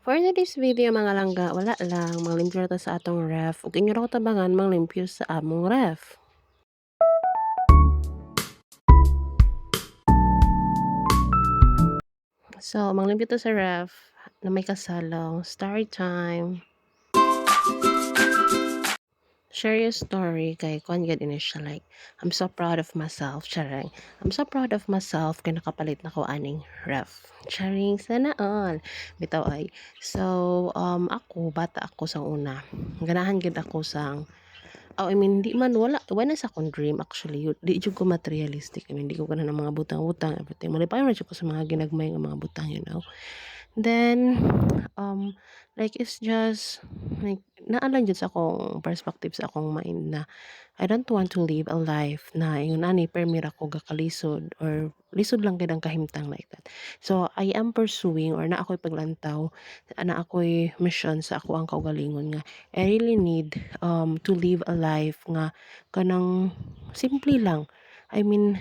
For today's video mga langga, wala lang, manglimpyo ta sa atong ref. Ug inyo ra ko tabangan manglimpyo sa among ref. So, manglimpyo ta sa ref na may kasalong. Story time. Share your story kay kuan gid ini siya like I'm so proud of myself, charing. I'm so proud of myself kay nakapalit na ko aning ref. Charing sana all. Bitaw ay. So, ako bata ako sa una. Ganahan gid ako sang I mean, di man wala sa akong dream actually, di jud ko materialistic. I mean, di ko ganahan ng mga butang-butang, everything. Malipayon ra jud ko sa mga ginagmay nga mga butang, you know. Then, like it's just like naa lang jud sa akong perspective sa akong mind na I don't want to live a life na ingon ani permira ko gakalisod or lisod lang gid ang kahimtang like that. So I am pursuing or na ako'y paglantaw, na ako'y mission sa ako ang kaugalingon nga I really need to live a life nga kanang simple lang. I mean,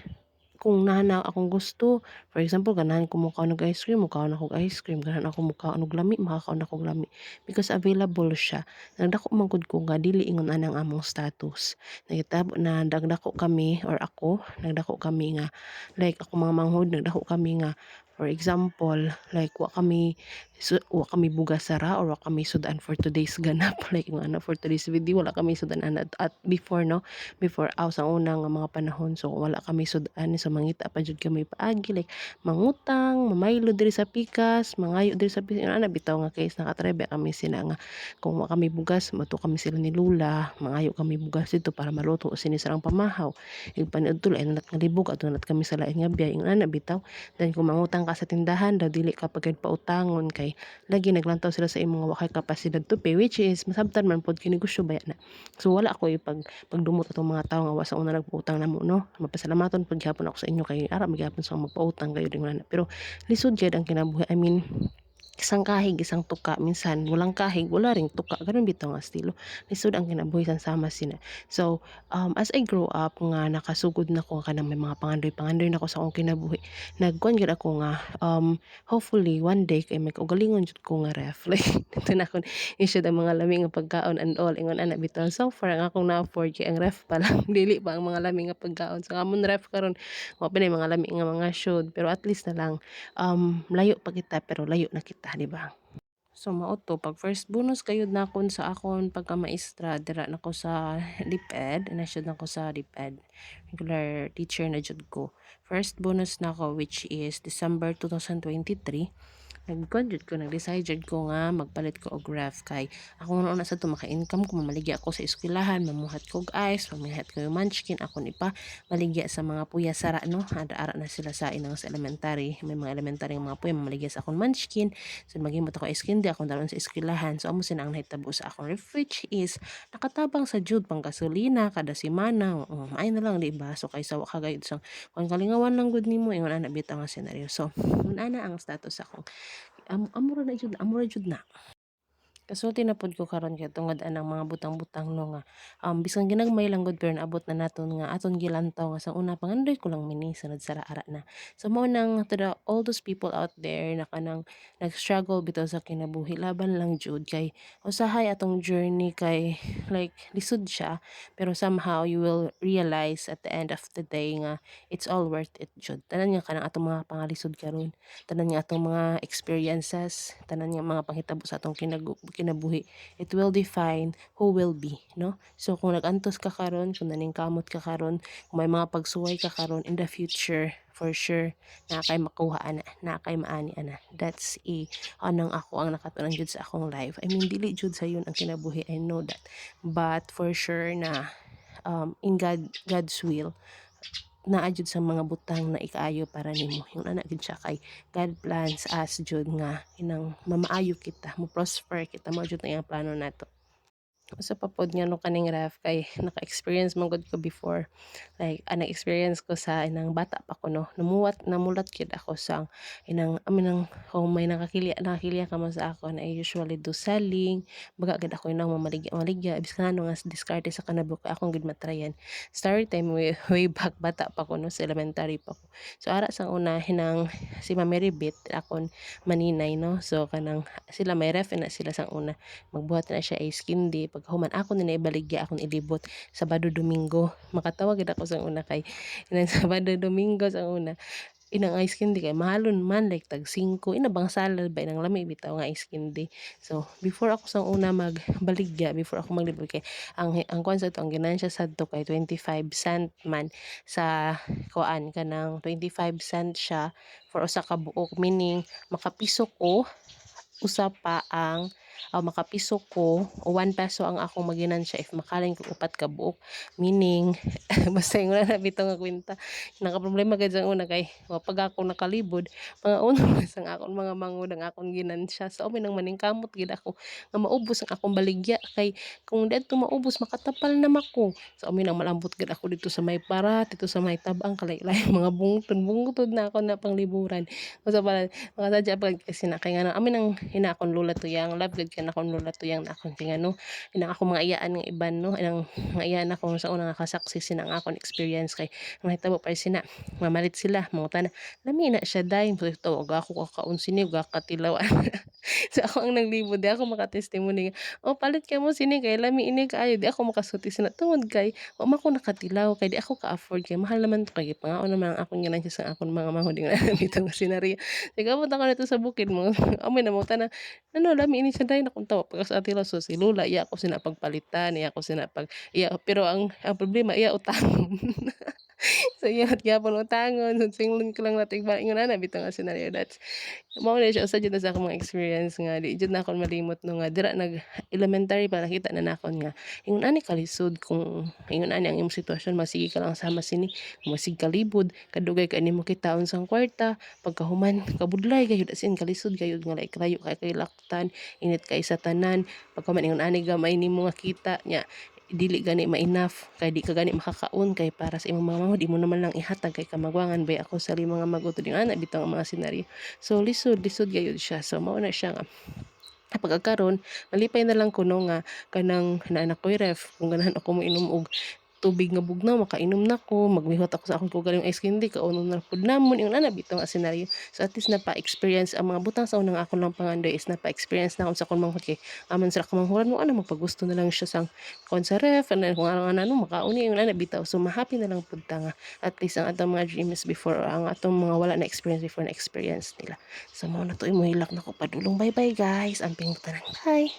kung nana akong gusto, for example ganahan ko mukaon og ice cream, mukaon ako og ice cream, ganahan ako mukaon og lami, makakaon ako og lami because available siya. Nagdako man gud ko nga dili ingon anang among status. Nahitabo na nagdako kami or ako, nagdako kami nga like ako mga manghod nagdako kami nga for example, like wa kami bugas sara or wa kami sudan for today's ganap like nga ano for today's video wala kami sudan at before no before sa unang nga mga panahon so wala kami sudan so mangita pa jud kami paagi like mangutang mamaylo diri sa pikas mangayo diri sa pikas ana bitaw nga case nakatrebe kami sina nga kung wa kami bugas mato kami sila ni lula mangayo kami bugas dito para maluto sini sarang pamahaw igpaniud tuloy nat nga libog ato nat kami sa lain nga biya ing ana bitaw then kung mangutang ka sa tindahan daw dili ka pagid pautangon kay lagi naglantaw sila sa imong wa kay kapasidad to pay which is masabtan man pod kinegosyo baya na so wala ako pagdumot atong mga tawo nga wa sa una nagpautang namo no mapasalamaton pud gyapon ako sa inyo kay ara magyapon sa magpautang kayo dingon na pero lisod gyud ang kinabuhi I mean isang kahig isang tuka minsan walang kahig wala ring tuka ganun bitaw nga estilo lisod ang kinabuhi sama sina so as I grow up nga nakasugod na ko kanang may mga pangandoy na ko sa akong kinabuhi nagkuan gyud ako nga hopefully one day kay may kaugalingon jud ko nga ref like dito na akong issued ang mga lami nga pagkaon and all ingon ana bitaw so far ang akong na-afford kay ang ref pa lang dili pa ang mga lami nga pagkaon so amon ref karon wa pa na yung mga lami nga mga should pero at least na lang layo pa kita pero layo na kita di ba so mao to pag first bonus kayod na kon sa akon pagka-maestra dira na ko sa DepEd na-should na ko sa DepEd regular teacher na jud ko first bonus na ko which is December 2023 nagkuan jud ko nag-decide jud ko nga magpalit ko og ref kay ako na sa to maka-income ko mamaligya ako sa eskwelahan mamuhat ko og ice mamihat ko yung munchkin ako ni pa maligya sa mga puya sara no ara na sila sa inang sa elementary may mga elementary nga mga puya mamaligya sa akong munchkin so maghimot ako ice candy akong dalon sa eskwelahan so amo sina ang nahitabo sa akong ref which is nakatabang sa jud pang gasolina kada semana ay na lang di ba so kaysa wa ka gayud sang kung kalingawan lang gud nimo ingon ana bitaw nga senaryo so ana ang status ako amura jud na. Kasulti na pod ko karon kay tungod anang mga butang-butang no nga bisan ginagmay lang gud pero naabot na naton nga aton gilantaw nga sa una pangandoy ko lang mini sunod sa ara na. So mo nang to the all those people out there na kanang nag-struggle bitaw sa kinabuhi laban lang jud kay usahay atong journey kay like lisod siya pero somehow you will realize at the end of the day nga it's all worth it jud. Tanan nga kanang atong mga pangalisod karon tanan nga atong mga experiences, tanan nga mga panghitabo sa atong kinabuhi, it will define who will be, no? So kung nagantos ka karon, kung naningkamot ka karon, kung may mga pagsuway ka karon in the future, for sure na kay makuha ana, na kay maani ana. That's anang ako ang nakatunan jud sa akong life. I mean dili jud sa yun ang kinabuhi, I know that. But for sure na in God's will naa jud sa mga butang na ikaayo para nimo yung ana gid siya kay God plans us jud nga inang mamaayo kita mo prosper kita mo jud na yung plano nato Usa pa pod nga no kaning ref kay naka-experience man gud ko before. Like na-experience ko sa inang bata pa ko 'no, namulat gyud ako sa inang nang humay nakakilya ka man sa akon. I usually do selling, baga gid ako inang mamaligya-maligya bisan nga diskarte sa kanabuk akong gid matryan. Story time way back bata pa ko 'no, sa elementary pa ko. So ara sang una hinang si Ma'am Meribit akon maninay 'no, so kanang sila may ref na sila sang una. Magbuhat na siya ice candy, pagkahuman ako na naibaligya akong ilibot Sabado Domingo. Makatawag gid ako sa una kay inang Sabado Domingo sa una. Inang ice candy kay mahalon man like tag 5 inabang salad ba inang lami bitaw nga ice candy. So before ako sang una magbaligya, before ako maglibot kay ang kuan sa to ang ginansya sadto kay 25 cent man sa kuan kanang 25 cent siya for usa ka buok meaning makapiso ko usa pa ang makapiso ko o 1 peso ang akong maginansya if makaling kog upat ka buok. Meaning basta yung wala na bitaw nga kwenta. Nakaproblema gid sa una kay wa pag ako nakalibod, mga una sang akong mga mangud ang akong ginansya. So amin nang maningkamot gid ako nga maubos ang akong baligya kay kung didto maubos makatapal na mako. So amin nang malambot gid ako dito sa may parat, dito sa may tabang kalay-laing mga bungtod na ako na pangliburan. Usa pa makasadya pag kasi na kay nga amin ang hina akong lola tuyang love gud kay na akong lola tuyang na akong kay ngano ina ako mga iyaan nga iban no inang mga iyaan ako sa una nga kasaksi sina ang akong experience kay ang nahitabo pa sina mamalit sila mangutan na lami na siya day so tawag ako kakaon ug kakatilaw so ako ang naglibod di ako maka-testimony nga, "Oh palit ka mo sini kay lami ini kaayo." Di ako makasulti sina tungod kay wa man ko nakatilaw kay di ako ka-afford kay mahal naman to kay pangaon naman ang akong ginansya sa akong mga manghuding na bitong senaryo. Sigabot ako dito sa bukid mo amoy namunta na, "Ano lami ini siya day." Akong tawa pagkas atila so si lula iya ako sina pagpalitan, iya ako sina pero ang problema iya utangon. So iyat gyapon utangon, so singlon ko lang na tigba ingon ana bitaw nga senaryo that's mao na siya usa jud na sa akong mga experience nga di jud na ako malimot no nga dira nag-elementary pa nakita na nakon nga ingon ani kalisod kung ingon ani ang imong sitwasyon masigi ka lang sama sini, masig kalibod kadugay ka nimo kitaon sang kwarta, pagkahuman kabudlay gayud as in kalisod gayud nga like layo kay laktan, init kay sa tanan, pagkahuman ingon ani gamay nimo nga kita nya dili gani ma-enough kay di ka gani makakaon kay para sa imong mga manghod di mo naman lang ihatag kay kamagwangan bay ako sa limang mga magutod yung ana bitaw ang mga senaryo. So lisod gayud siya. So mao na siya nga pagkakaroon malipay na lang kuno nga kanang naanak ko'y ref kung ganahan ako moinom og tubig nga bugnaw makainom nako, maglihot ako sa akong kaugalingong ice candy kaunom na pud namon ingon ana bitaw nga senaryo. So at least napa-experience ang mga butang sa unang akon lang pangandoy is napa-experience na ako sa akong manghod kay aman sila kamanghuran mo ana magpagusto na lang siya sang kuan sa ref and then kung ano makauni ingon ana bitaw. So ma-happy na lang pud ta nga at least ang atong mga dreams before ang atong mga wala na experience before na experience nila. So mao na to imo hilak nako padulong bye bye guys. Amping tanan. Bye.